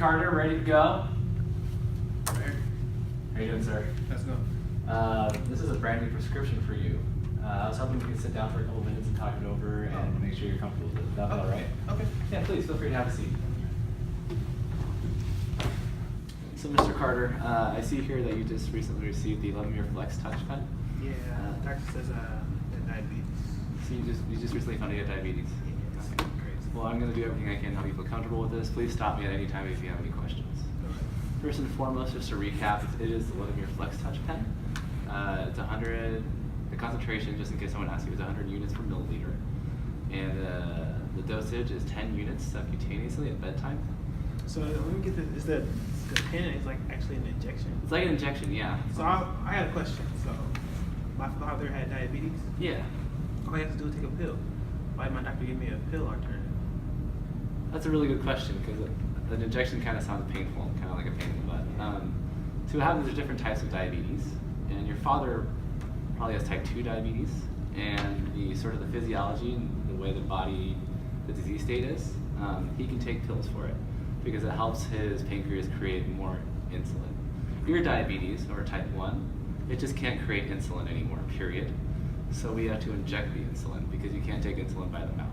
Carter, ready to go? How are you doing, sir? Let's go. This is a brand new prescription for you. I was hoping we could sit down for a couple minutes and talk it over and make sure you're comfortable with it. That's all right? Okay. Yeah, please feel free to have a seat. So, Mr. Carter, I see here that you just recently received the 11-year Flex Touch Pen. Yeah, doctor says diabetes. So you just recently found out you had diabetes. Yeah, it's crazy. Well, I'm going to do everything I can to help you feel comfortable with this. Please stop me at any time if you have any questions. First and foremost, just to recap, it is the 11-year Flex Touch Pen. It's 100. The concentration, just in case someone asks you, is 100 units per milliliter, and the dosage is 10 units subcutaneously at bedtime. So let me get this. Is the pen is like actually an injection? It's like an injection, yeah. So I had a question. So my father had diabetes. Yeah. All I had to do was take a pill. Why did my doctor give me a pill alternative? That's a really good question because an injection kind of sounds painful, kind of like a pain in the butt. So what happens, there's different types of diabetes, and your father probably has type 2 diabetes, and the sort of the physiology and the way the disease state is, he can take pills for it because it helps his pancreas create more insulin. Your diabetes, or type 1, it just can't create insulin anymore, period. So we have to inject the insulin because you can't take insulin by the mouth.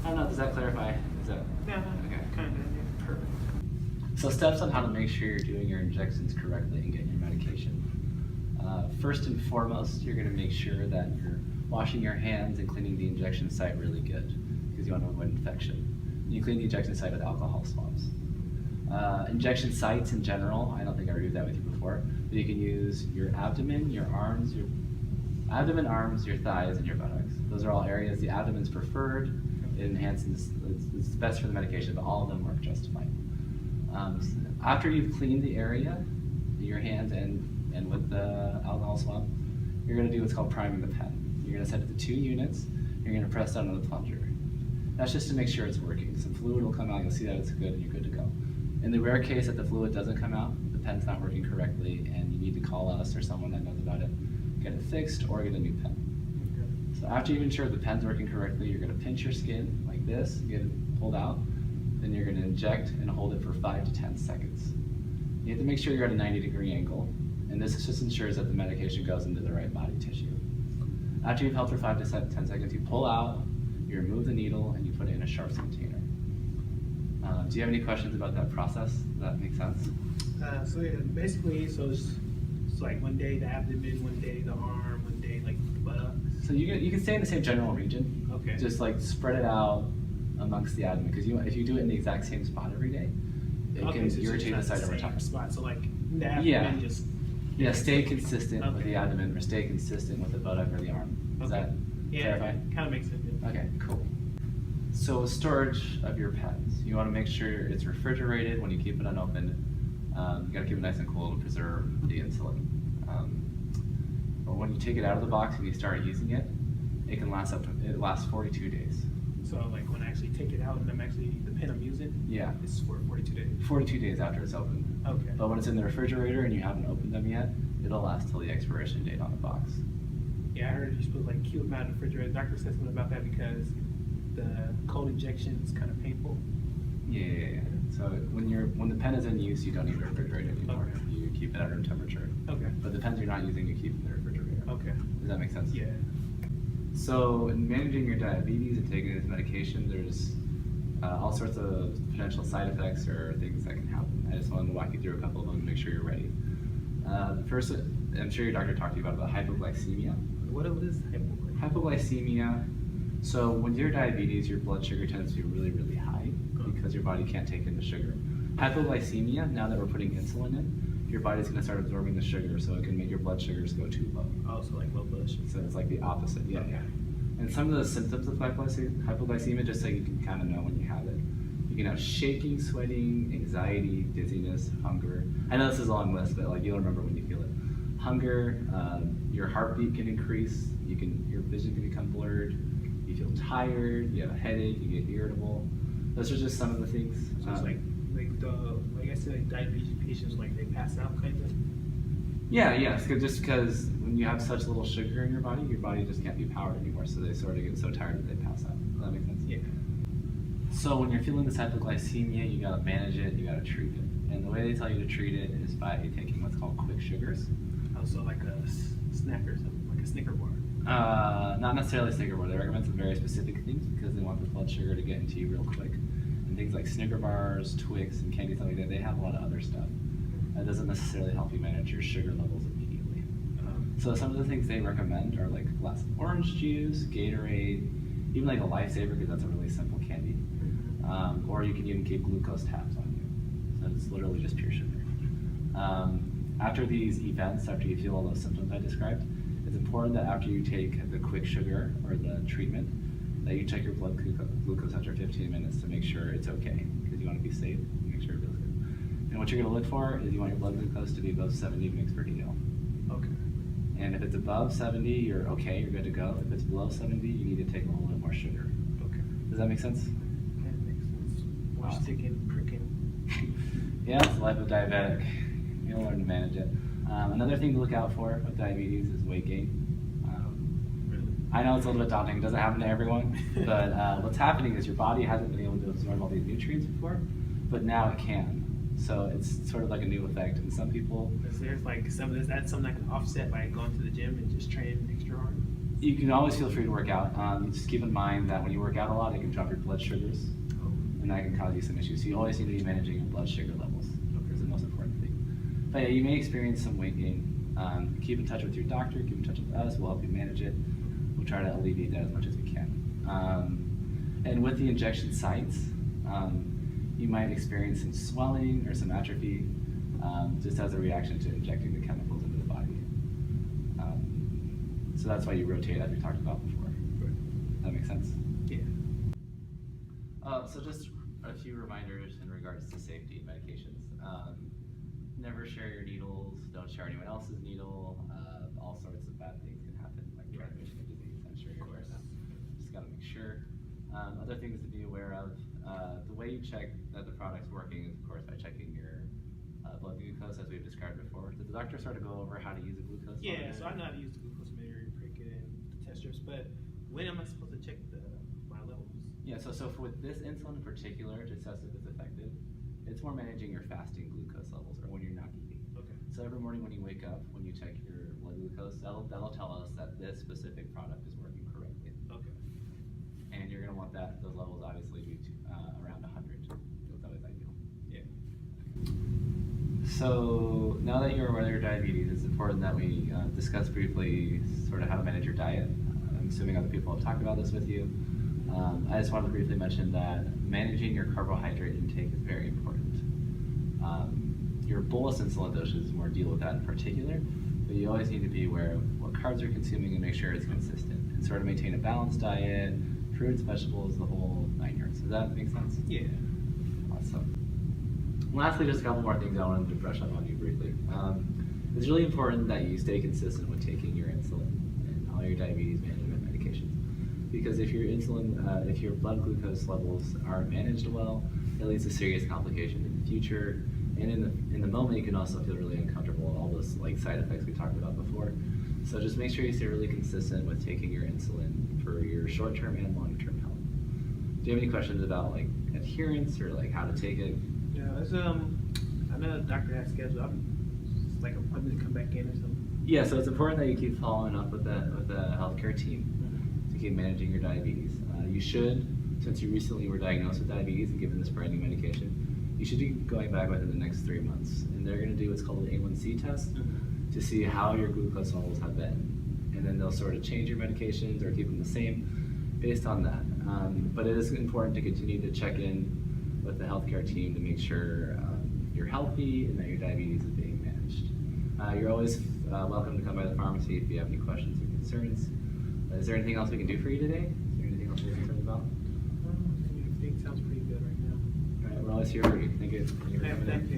I don't know, does that clarify? Is that Yeah, okay? kind of. Yeah. Perfect. So steps on how to make sure you're doing your injections correctly and getting your medication. First and foremost, you're going to make sure that you're washing your hands and cleaning the injection site really good because you want to avoid infection. You clean the injection site with alcohol swabs. Injection sites in general, I don't think I reviewed that with you before, but you can use your abdomen, your arms, arms, your thighs, and your buttocks. Those are all areas. The abdomen's preferred. It enhances, it's best for the medication, but all of them work just fine. After you've cleaned the area, your hands and with the alcohol swab, you're going to do what's called priming the pen. You're going to set it to 2 units. You're going to press down on the plunger. That's just to make sure it's working. Some fluid will come out. You'll see that it's good, and you're good to go. In the rare case that the fluid doesn't come out, the pen's not working correctly, and you need to call us or someone that knows about it, get it fixed, or get a new pen. So after you've ensured the pen's working correctly, you're going to pinch your skin like this, get it pulled out. Then you're going to inject and hold it for 5 to 10 seconds. You have to make sure you're at a 90-degree angle, and this just ensures that the medication goes into the right body tissue. After you've held for 5 to 10 seconds, you pull out, you remove the needle, and you put it in a sharps container. Do you have any questions about that process? Does that make sense? So yeah, basically, it's like one day the abdomen, one day the arm, one day like the buttocks. So you can stay in the same general region. Okay. Just like spread it out amongst the abdomen, because if you do it in the exact same spot every day, it can so irritate the it's site not over time. Spot. So like the abdomen Yeah. just. Yeah, stay consistent with Okay. the abdomen or stay consistent with the buttock or the arm. Does that clarify? Kind of makes sense. Yeah. Okay, cool. So storage of your pens. You want to make sure it's refrigerated when you keep it unopened. You got to keep it nice and cool to preserve the insulin. But when you take it out of the box and you start using it, it lasts 42 days. So like when I actually take it out and the pen I'm using, Yeah, it's for 42 days. 42 days after it's opened. Okay. But when it's in the refrigerator and you haven't opened them yet, it'll last till the expiration date on the box. Yeah, I heard you're supposed to like keep them out in the refrigerator. The doctor said something about that because the cold injection is kind of painful. Yeah. So when the pen is in use, you don't need to refrigerate it anymore. Okay. You keep it at room temperature. Okay. But the pens you're not using, you keep in the refrigerator. Okay. Does that make sense? Yeah. So in managing your diabetes and taking this medication, there's all sorts of potential side effects or things that can happen. I just wanted to walk you through a couple of them to make sure you're ready. First, I'm sure your doctor talked to you about hypoglycemia. What is hypoglycemia? Hypoglycemia. So when you have diabetes, your blood sugar tends to be really, really high because your body can't take in the sugar. Hypoglycemia, now that we're putting insulin in, your body's going to start absorbing the sugar, so it can make your blood sugars go too low. Oh, so like low blood sugar. So it's like the opposite. Yeah, Okay. yeah. And some of the symptoms of hypoglycemia, just so you can kind of know when you have it. You can have shaking, sweating, anxiety, dizziness, hunger. I know this is a long list, but like you'll remember when you feel it. Hunger, your heartbeat can increase. Your vision can become blurred. You feel tired. You have a headache. You get irritable. Those are just some of the things. So it's like I said, like diabetes patients, like they pass out kind of. Yeah, yes, just because when you have such little sugar in your body just can't be powered anymore, so they sort of get so tired that they pass out. Does that make sense? Yeah. So when you're feeling this hypoglycemia, you gotta manage it, you gotta treat it. And the way they tell you to treat it is by taking what's called quick sugars. Also like a snack or something, like a Snicker bar. Not necessarily Snicker bar. They recommend some very specific things because they want the blood sugar to get into you real quick. And things like Snicker bars, Twix, and candy stuff like that, they have a lot of other stuff. That doesn't necessarily help you manage your sugar levels immediately. So some of the things they recommend are like a glass of orange juice, Gatorade, even like a Lifesaver because that's a really simple candy. Or you can even keep glucose tabs on you. So it's literally just pure sugar. After these events, after you feel all those symptoms I described, it's important that after you take the quick sugar or the treatment, that you check your blood glucose after 15 minutes to make sure it's okay, because you want to be safe and make sure it feels good. And what you're going to look for is you want your blood glucose to be above 70 mg per dL. Okay. And if it's above 70, you're okay, you're good to go. If it's below 70, you need to take a little bit more sugar. Okay. Does that make sense? That makes sense. More Awesome. sticking, pricking. Yeah, it's the life of diabetic. You'll learn to manage it. Another thing to look out for with diabetes is weight gain. Really? I know it's a little bit daunting, it doesn't happen to everyone, but what's happening is your body hasn't been able to absorb all these nutrients before, but now it can. So it's sort of like a new effect, and some people... Is there like some of this, that's something I can offset by going to the gym and just training extra hard? You can always feel free to work out. You just keep in mind that when you work out a lot, it can drop your blood sugars, and that can cause you some issues. So you always need to be managing your blood sugar levels. Is the most important thing. But yeah, you may experience some weight gain. Keep in touch with your doctor, keep in touch with us, we'll help you manage it. We'll try to alleviate that as much as we can. And with the injection sites, you might experience some swelling or some atrophy just as a reaction to injecting the chemicals into the body. So that's why you rotate, as we talked about before. Does that make sense? Yeah. So just a few reminders in regards to safety and medications. Never share your needles, don't share anyone else's needle. All sorts of bad things can happen, like transmission of disease. I'm sure you're aware of that. Just gotta make sure. Other things to be aware of, the way you check that the product's working is, of course, by checking your blood glucose, as we've described before. Did the doctor sort of go over how to use a glucose Yeah, monitor? so I know how to use the glucose meter, prick it, and the test strips, but when am I supposed to check my levels? Yeah, so for with this insulin in particular, to assess if it's effective, it's more managing your fasting glucose levels, or when you're not eating. Okay. So every morning when you wake up, when you check your blood glucose, that'll tell us that this specific product is working correctly. Okay. And you're gonna want those levels obviously be around 100. That's always ideal. Yeah. So now that you're aware of your diabetes, it's important that we discuss briefly sort of how to manage your diet. I'm assuming other people have talked about this with you. I just wanted to briefly mention that managing your carbohydrate intake is very important. Your bolus insulin doses more deal with that in particular, but you always need to be aware of what carbs you're consuming and make sure it's consistent, and sort of maintain a balanced diet, fruits, vegetables, the whole 9 yards. Does that make sense? Yeah. Awesome. Lastly, just a couple more things I wanted to brush up on you briefly. It's really important that you stay consistent with taking your insulin and all your diabetes management medications. Because if your blood glucose levels aren't managed well, it leads to serious complications in the future. And in the moment, you can also feel really uncomfortable with all those like side effects we talked about before. So just make sure you stay really consistent with taking your insulin for your short-term and long-term health. Do you have any questions about like adherence or like how to take it? Yeah, it's I know the doctor has scheduled. It's like an appointment to come back in or something. Yeah, so it's important that you keep following up with the healthcare team to keep managing your diabetes. You should, since you recently were diagnosed with diabetes and given this brand new medication, you should be going back within the next 3 months. And they're going to do what's called an A1C test to see how your glucose levels have been. And then they'll sort of change your medications or keep them the same based on that. But it is important to continue to check in with the healthcare team to make sure you're healthy and that your diabetes is being managed. You're always welcome to come by the pharmacy if you have any questions or concerns. Is there anything else we can do for you today? Is there anything else you're concerned about? Everything sounds pretty good right now. All right, we're always here for you. Thank you. Thank you for coming in. Thank you.